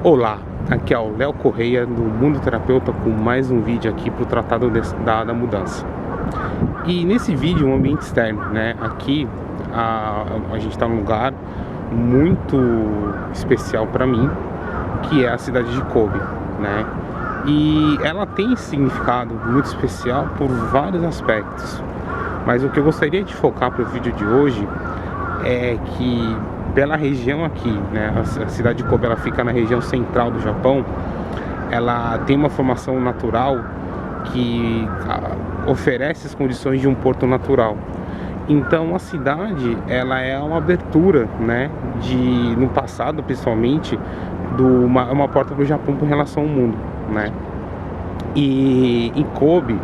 Olá, aqui é o Léo Correia do Mundo Terapeuta com mais um vídeo aqui para o Tratado da Mudança. E nesse vídeo, um ambiente externo, né? Aqui a gente está num lugar muito especial para mim, que é a cidade de Kobe, né? E ela tem esse significado muito especial por vários aspectos. Mas o que eu gostaria de focar para o vídeo de hoje é que pela região aqui, né, a cidade de Kobe, ela fica na região central do Japão. Ela tem uma formação natural que oferece as condições de um porto natural. Então a cidade, ela é uma abertura, né, no passado principalmente, uma porta para o Japão com relação ao mundo, né. E em Kobe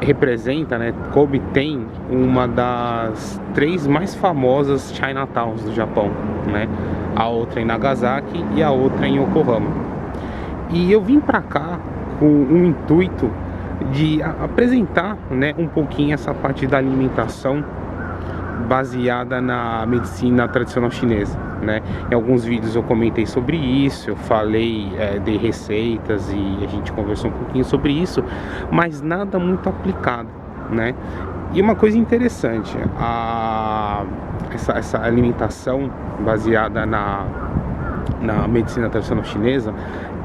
representa, né, Kobe tem uma das 3 mais famosas Chinatowns do Japão, né, a outra em Nagasaki e a outra em Yokohama. E eu vim pra cá com um intuito de apresentar, né, um pouquinho essa parte da alimentação baseada na medicina tradicional chinesa, né? Em alguns vídeos eu comentei sobre isso, eu falei de receitas e a gente conversou um pouquinho sobre isso, mas nada muito aplicado, né? E uma coisa interessante, essa alimentação baseada na medicina tradicional chinesa,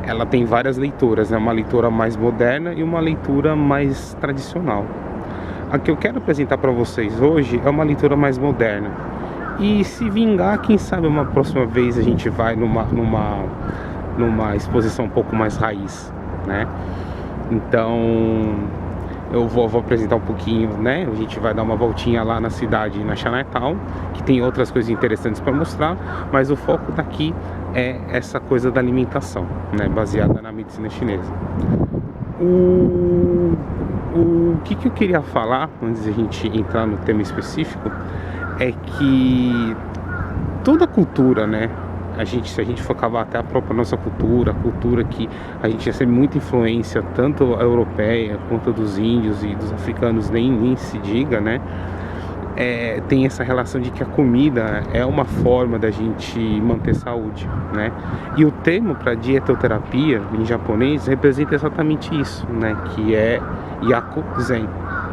ela tem várias leituras, né? Uma leitura mais moderna e uma leitura mais tradicional. A que eu quero apresentar para vocês hoje é uma leitura mais moderna. E se vingar, quem sabe uma próxima vez a gente vai numa exposição um pouco mais raiz, né? Então eu vou apresentar um pouquinho, né? A gente vai dar uma voltinha lá na cidade, na Chinatown, que tem outras coisas interessantes para mostrar, mas o foco daqui é essa coisa da alimentação, né? Baseada na medicina chinesa. O que eu queria falar, antes de a gente entrar no tema específico, é que toda cultura, né? Se a gente for cavar até a própria nossa cultura, a cultura que a gente recebe muita influência, tanto a europeia quanto dos índios e dos africanos, nem se diga, né? Tem essa relação de que a comida é uma forma da gente manter saúde, né? E o termo para dietoterapia em japonês representa exatamente isso, né? Que é Yaku Zen.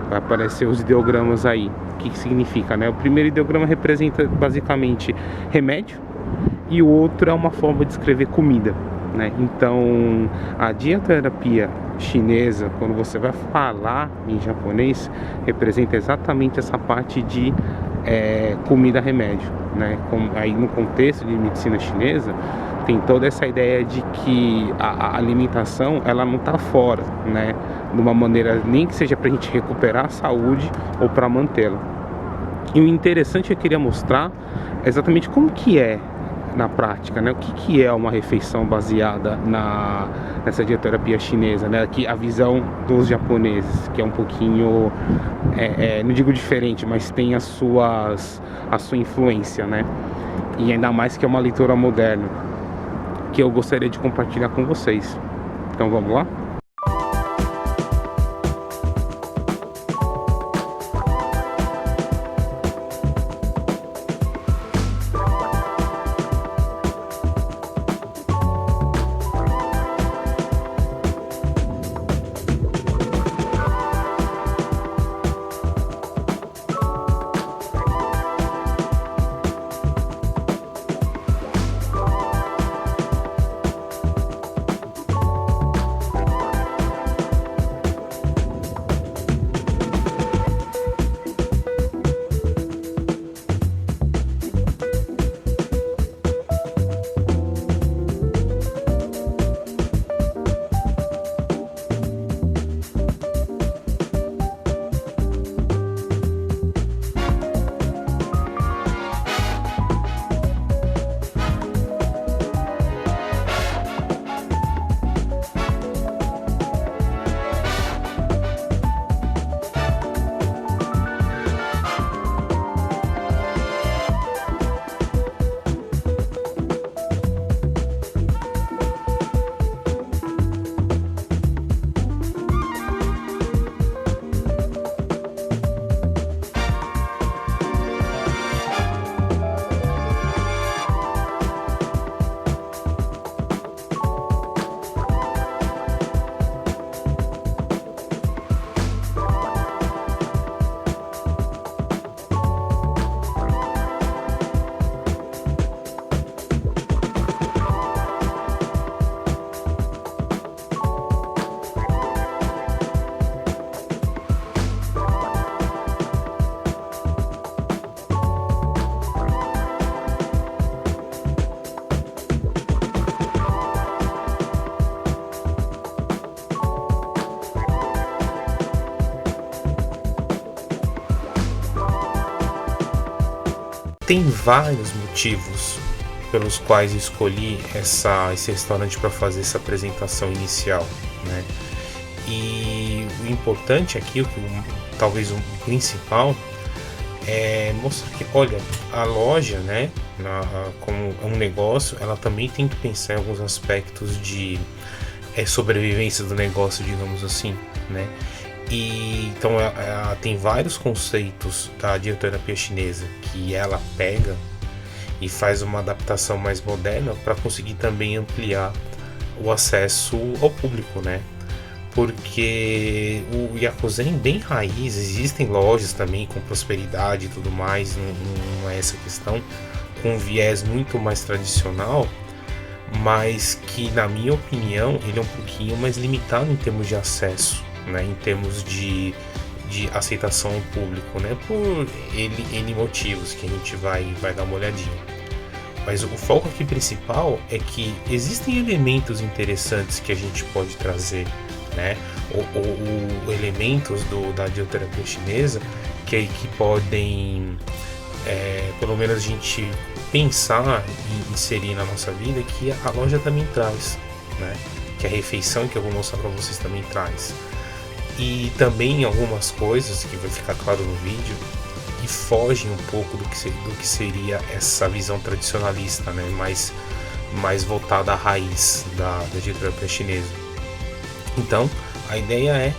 Vai aparecer os ideogramas aí. O que significa, né? O primeiro ideograma representa basicamente remédio e o outro é uma forma de escrever comida, né? Então a dietoterapia chinesa, quando você vai falar em japonês, representa exatamente essa parte de comida remédio, né? Aí no contexto de medicina chinesa tem toda essa ideia de que a alimentação, ela não está fora, né? De uma maneira, nem que seja para a gente recuperar a saúde ou para mantê-la. E o interessante que eu queria mostrar é exatamente como que é na prática, né? O que é uma refeição baseada nessa dietoterapia chinesa, né? Aqui a visão dos japoneses, que é um pouquinho, não digo diferente, mas tem a sua influência, né? E ainda mais que é uma leitura moderna, que eu gostaria de compartilhar com vocês. Então vamos lá? Tem vários motivos pelos quais eu escolhi esse restaurante para fazer essa apresentação inicial, né? E o importante aqui, talvez o principal, é mostrar que, olha, a loja, né, como é um negócio, ela também tem que pensar em alguns aspectos de sobrevivência do negócio, digamos assim, né? E então ela tem vários conceitos da dieterapia chinesa que ela pega e faz uma adaptação mais moderna para conseguir também ampliar o acesso ao público, né? Porque o Yakuzen bem raiz, existem lojas também com prosperidade e tudo mais, não é essa questão, com um viés muito mais tradicional, mas que, na minha opinião, ele é um pouquinho mais limitado em termos de acesso, né? Em termos de aceitação ao público, né? Por N motivos que a gente vai dar uma olhadinha. Mas o foco aqui principal é que existem elementos interessantes que a gente pode trazer, né? Ou elementos da dieterapia chinesa que podem, pelo menos a gente pensar e inserir na nossa vida, que a loja também traz, né? Que a refeição que eu vou mostrar para vocês também traz. E também algumas coisas que vai ficar claro no vídeo que fogem um pouco do que seria essa visão tradicionalista, né? mais voltada à raiz da dieterapia chinesa. Então, a ideia é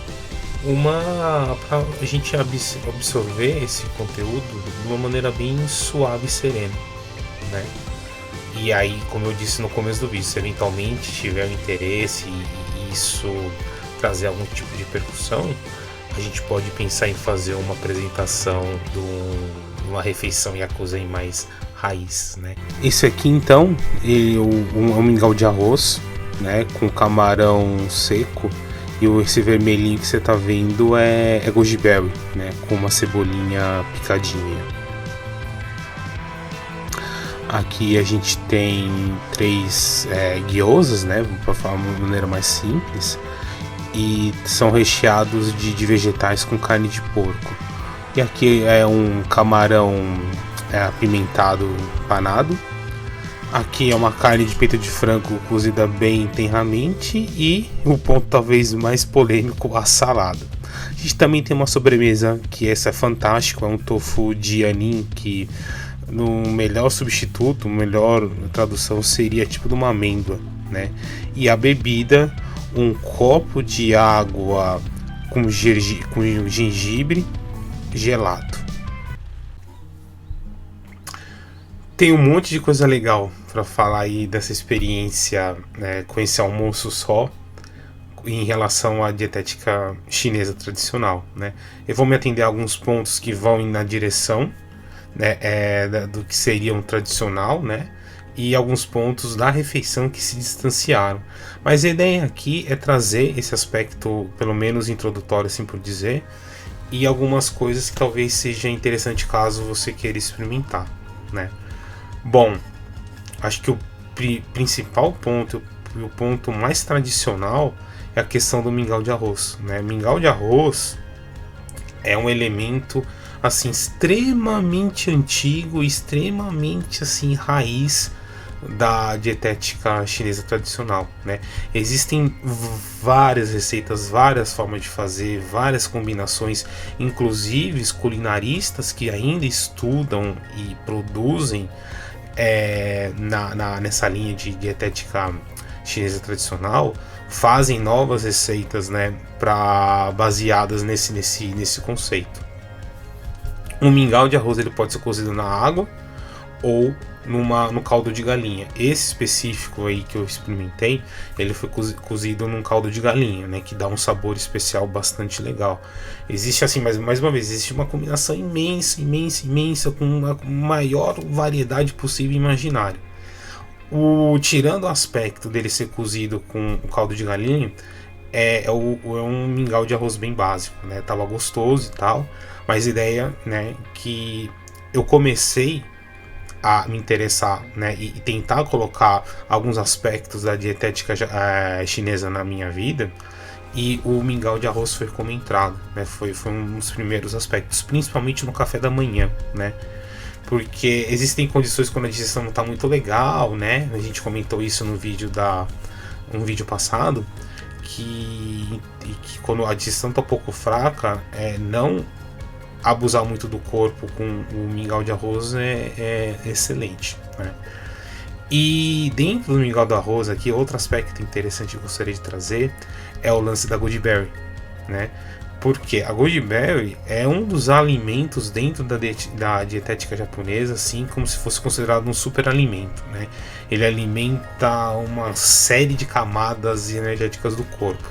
para a gente absorver esse conteúdo de uma maneira bem suave e serena, né? E aí, como eu disse no começo do vídeo, se eventualmente tiver um interesse e isso trazer algum tipo de repercussão, a gente pode pensar em fazer uma apresentação de uma refeição Yakuzen mais raiz, né? Esse aqui então é um mingau de arroz, né, com camarão seco, e esse vermelhinho que você tá vendo é goji berry, né, com uma cebolinha picadinha. Aqui a gente tem 3 gyozas, né, para falar de uma maneira mais simples, e são recheados de vegetais com carne de porco. E aqui é um camarão apimentado empanado. Aqui é uma carne de peito de frango cozida bem tenramente, e o ponto talvez mais polêmico, a salada. A gente também tem uma sobremesa que essa é fantástico, é um tofu de anin, que no melhor substituto, melhor tradução seria tipo de uma amêndoa, né? E a bebida, um copo de água com gengibre gelado. Tem um monte de coisa legal para falar aí dessa experiência, né, com esse almoço só em relação à dietética chinesa tradicional, né? Eu vou me atender a alguns pontos que vão na direção, né, do que seria um tradicional, né? E alguns pontos da refeição que se distanciaram. Mas a ideia aqui é trazer esse aspecto, pelo menos introdutório, assim por dizer, e algumas coisas que talvez seja interessante caso você queira experimentar, né? Bom, acho que o principal ponto, o ponto mais tradicional, é a questão do mingau de arroz, né? Mingau de arroz é um elemento assim extremamente antigo, extremamente assim raiz da dietética chinesa tradicional, né? Existem várias receitas, várias formas de fazer, várias combinações, inclusive culinaristas que ainda estudam e produzem nessa linha de dietética chinesa tradicional, fazem novas receitas, né, baseadas nesse conceito. Um mingau de arroz ele pode ser cozido na água ou no caldo de galinha. Esse específico aí que eu experimentei, ele foi cozido num caldo de galinha, né, que dá um sabor especial bastante legal. Existe assim, mais uma vez, existe uma combinação imensa com a maior variedade possível e imaginária. Tirando o aspecto dele ser cozido com o caldo de galinha, é um mingau de arroz bem básico, né? Tava gostoso e tal, mas a ideia, né, que eu comecei a me interessar, né, e tentar colocar alguns aspectos da dietética chinesa na minha vida, e o mingau de arroz foi como entrada, né? Foi um dos primeiros aspectos, principalmente no café da manhã, né? porque existem condições quando a digestão não está muito legal, né? A gente comentou isso no vídeo um vídeo passado, que quando a digestão está um pouco fraca, não abusar muito do corpo com o mingau de arroz é excelente, né? E dentro do mingau do arroz aqui, outro aspecto interessante que eu gostaria de trazer é o lance da goji berry, né? Porque a goji berry é um dos alimentos dentro da dietética japonesa, assim como se fosse considerado um super alimento, né? Ele alimenta uma série de camadas energéticas do corpo,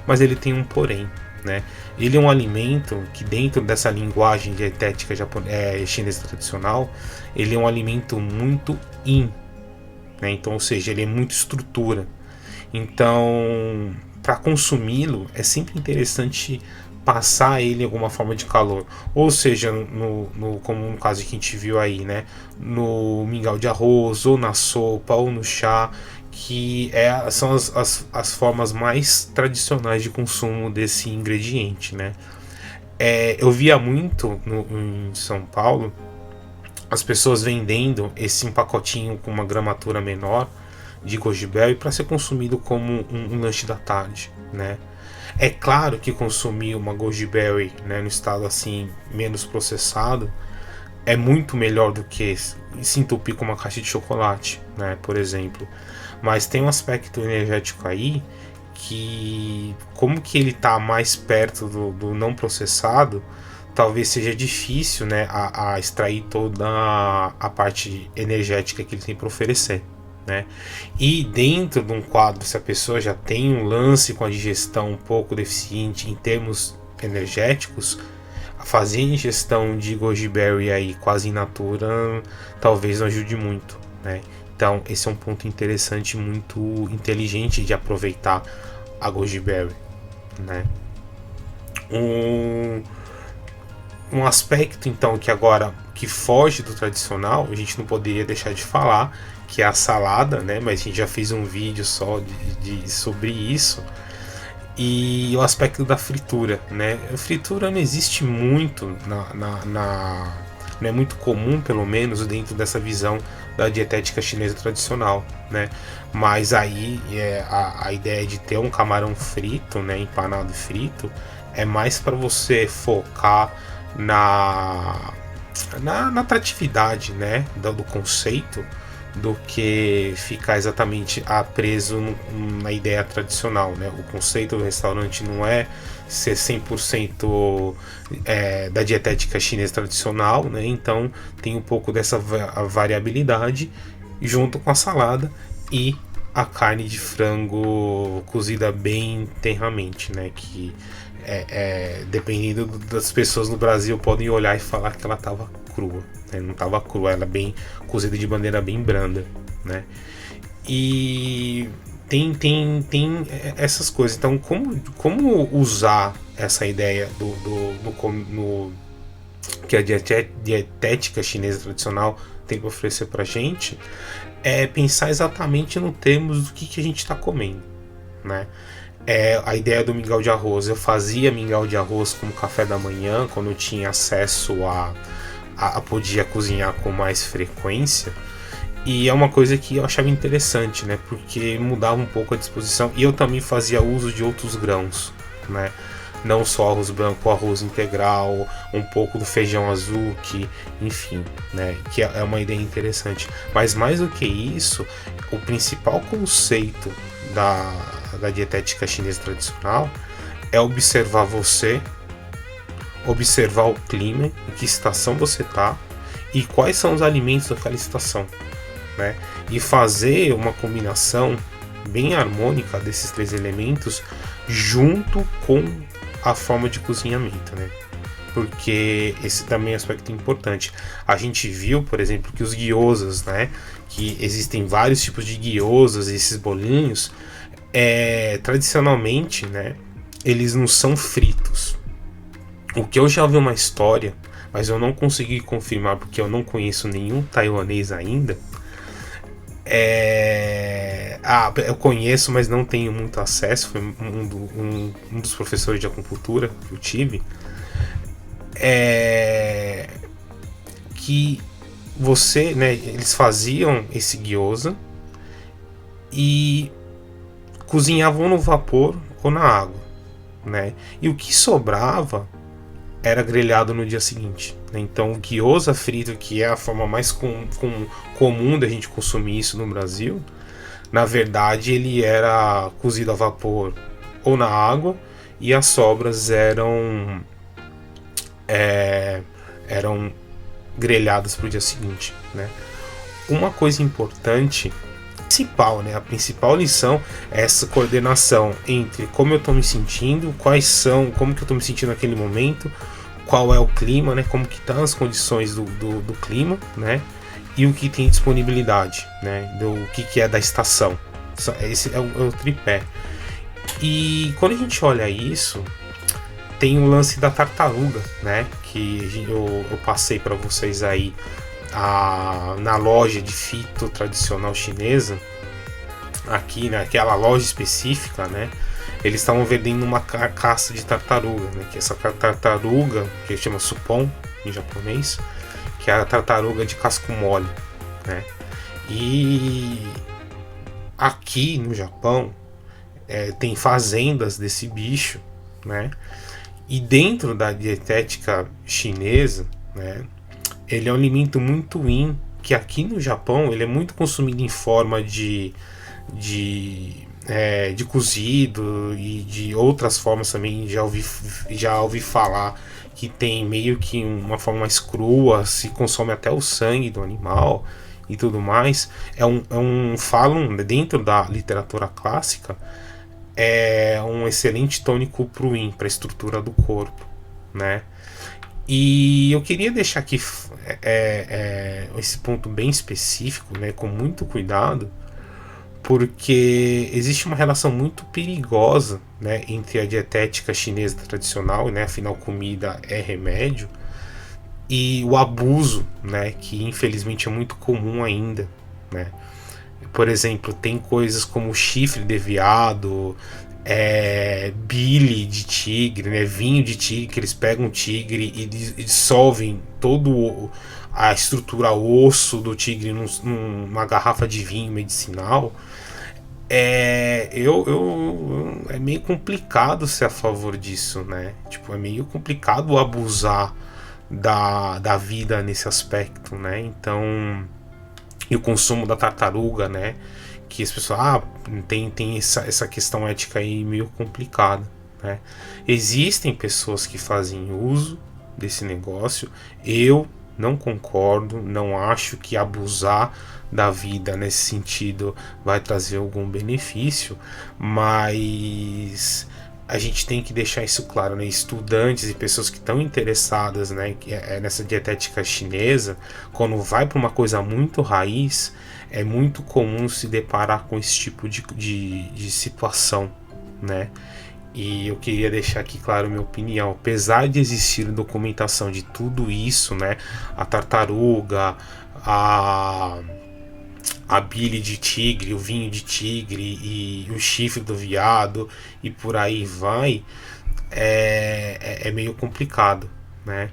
mas ele tem um porém, né? Ele é um alimento que, dentro dessa linguagem dietética chinesa tradicional, ele é um alimento muito yin, né? Então, ou seja, ele é muito estrutura. Então, para consumi-lo, é sempre interessante passar ele em alguma forma de calor, ou seja, como no caso que a gente viu aí, né, no mingau de arroz, ou na sopa, ou no chá, que são as formas mais tradicionais de consumo desse ingrediente, né. Eu via muito em São Paulo as pessoas vendendo esse pacotinho com uma gramatura menor de goji berry para ser consumido como um lanche da tarde, né. É claro que consumir uma goji berry, né, no estado assim menos processado é muito melhor do que se entupir com uma caixa de chocolate, né, por exemplo. Mas tem um aspecto energético aí que, como que ele está mais perto do não processado, talvez seja difícil, né, a extrair toda a parte energética que ele tem para oferecer, né? E dentro de um quadro, se a pessoa já tem um lance com a digestão um pouco deficiente em termos energéticos, fazer ingestão de goji berry aí quase in natura talvez não ajude muito, né? Então esse é um ponto interessante, muito inteligente de aproveitar a goji berry, né? Um aspecto então que foge do tradicional, a gente não poderia deixar de falar, que é a salada, né? Mas a gente já fez um vídeo só sobre isso. E o aspecto da fritura, né? A fritura não existe muito não é muito comum, pelo menos dentro dessa visão da dietética chinesa tradicional, né? Mas aí a ideia de ter um camarão frito, né, empanado e frito, é mais para você focar na atratividade, né, do conceito, do que ficar exatamente preso na ideia tradicional, né? O conceito do restaurante não é ser 100% da dietética chinesa tradicional, né? Então tem um pouco dessa variabilidade junto com a salada e a carne de frango cozida bem tenramente, né? Que dependendo das pessoas no Brasil podem olhar e falar que ela estava crua, né? Não estava crua, ela bem cozida de maneira bem branda, né? E tem essas coisas. Então, como usar essa ideia que a dietética chinesa tradicional tem para oferecer para a gente, é pensar exatamente no termos do que a gente está comendo, né? A ideia do mingau de arroz. Eu fazia mingau de arroz como café da manhã, quando eu tinha acesso a podia cozinhar com mais frequência, e é uma coisa que eu achava interessante, né, porque mudava um pouco a disposição, e eu também fazia uso de outros grãos, né, não só arroz branco, arroz integral, um pouco do feijão azul, enfim, né, que é uma ideia interessante. Mas mais do que isso, o principal conceito da dietética chinesa tradicional é observar você, observar o clima, em que estação você está e quais são os alimentos daquela estação, né? E fazer uma combinação bem harmônica desses três elementos junto com a forma de cozinhamento, né? Porque esse também é um aspecto importante. A gente viu, por exemplo, que os gyozas, né? Que existem vários tipos de gyozas, esses bolinhos, tradicionalmente, né? Eles não são fritos. O que eu já ouvi uma história, mas eu não consegui confirmar porque eu não conheço nenhum taiwanês ainda. Eu conheço, mas não tenho muito acesso. Foi um dos professores de acupuntura que eu tive. Que você, né, eles faziam esse gyoza e cozinhavam no vapor ou na água, né? E o que sobrava era grelhado no dia seguinte, né? Então o gyoza frito, que é a forma mais comum da gente consumir isso no Brasil, na verdade ele era cozido a vapor ou na água, e as sobras eram grelhadas para o dia seguinte, né? Uma coisa importante, principal, né? A principal lição é essa coordenação entre como eu estou me sentindo, como que eu estou me sentindo naquele momento, qual é o clima, né? Como que estão as condições do clima, né? E o que tem disponibilidade, né? Do que é da estação. Esse é o tripé. E quando a gente olha isso, tem o lance da tartaruga, né? Que eu passei para vocês aí na loja de fito tradicional chinesa, aqui naquela loja específica, né? Eles estavam vendendo uma carcaça de tartaruga, né? Que essa tartaruga, que chama supon em japonês, que é a tartaruga de casco mole, né? E aqui no Japão tem fazendas desse bicho, né? E dentro da dietética chinesa, né, ele é um alimento muito ruim, que aqui no Japão ele é muito consumido em forma de cozido e de outras formas também. Já ouvi falar que tem meio que uma forma mais crua, se consome até o sangue do animal e tudo mais. Falam dentro da literatura clássica, é um excelente tônico pro yin, para a estrutura do corpo, né? E eu queria deixar aqui esse ponto bem específico, né, com muito cuidado, porque existe uma relação muito perigosa, né, entre a dietética chinesa tradicional, né, afinal comida é remédio, e o abuso, né, que infelizmente é muito comum ainda, né? Por exemplo, tem coisas como chifre de veado, bile de tigre, né, vinho de tigre, que eles pegam o tigre e dissolvem todo a estrutura osso do tigre numa garrafa de vinho medicinal. É meio complicado ser a favor disso, né? Tipo, é meio complicado abusar da vida nesse aspecto, né? Então, e o consumo da tartaruga, né? Que as pessoas tem essa questão ética aí meio complicada, né? Existem pessoas que fazem uso desse negócio. Eu não concordo, não acho que abusar da vida nesse sentido vai trazer algum benefício, mas a gente tem que deixar isso claro, né? Estudantes e pessoas que estão interessadas, né, nessa dietética chinesa, quando vai para uma coisa muito raiz, é muito comum se deparar com esse tipo de situação, né? E eu queria deixar aqui claro minha opinião. Apesar de existir documentação de tudo isso, né, a tartaruga, a bile de tigre, o vinho de tigre e o chifre do veado e por aí vai, é meio complicado, né?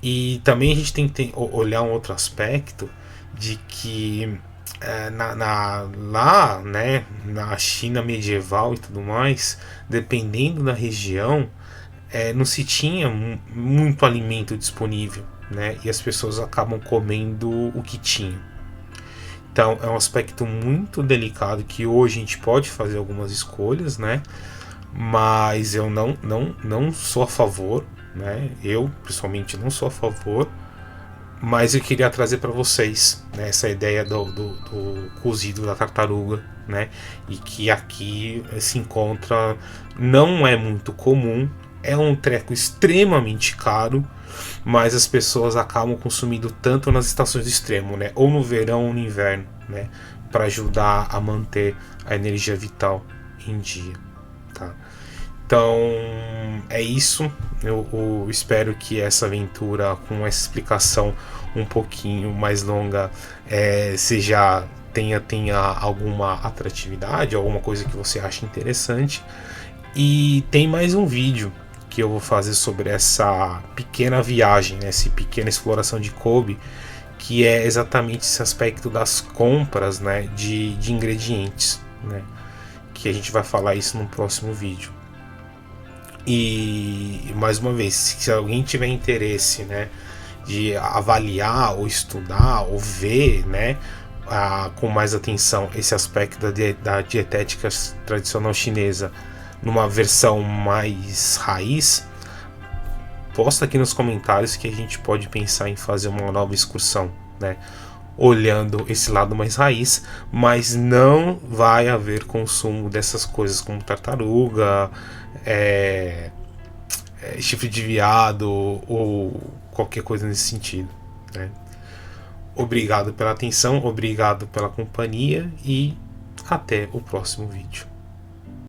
E também a gente tem que olhar um outro aspecto de que lá, né, na China medieval e tudo mais, dependendo da região, não se tinha muito alimento disponível, né? E as pessoas acabam comendo o que tinham. Então é um aspecto muito delicado que hoje a gente pode fazer algumas escolhas, né? Mas eu não sou a favor, né? Eu pessoalmente não sou a favor, mas eu queria trazer para vocês, né, essa ideia do cozido da tartaruga, né? E que aqui se encontra, não é muito comum, é um treco extremamente caro, mas as pessoas acabam consumindo tanto nas estações de extremo, né? Ou no verão ou no inverno, né? Para ajudar a manter a energia vital em dia, tá? Então é isso. Eu espero que essa aventura, com essa explicação um pouquinho mais longa, tenha alguma atratividade, alguma coisa que você acha interessante. E tem mais um vídeo que eu vou fazer sobre essa pequena viagem, né, essa pequena exploração de Kobe, que é exatamente esse aspecto das compras, né, de ingredientes, né, que a gente vai falar isso no próximo vídeo. E mais uma vez, se alguém tiver interesse, né, de avaliar ou estudar ou ver, né, com mais atenção esse aspecto da dietética tradicional chinesa numa versão mais raiz, posta aqui nos comentários que a gente pode pensar em fazer uma nova excursão, né, olhando esse lado mais raiz, mas não vai haver consumo dessas coisas como tartaruga, chifre de veado ou qualquer coisa nesse sentido, né? Obrigado pela atenção, obrigado pela companhia e até o próximo vídeo.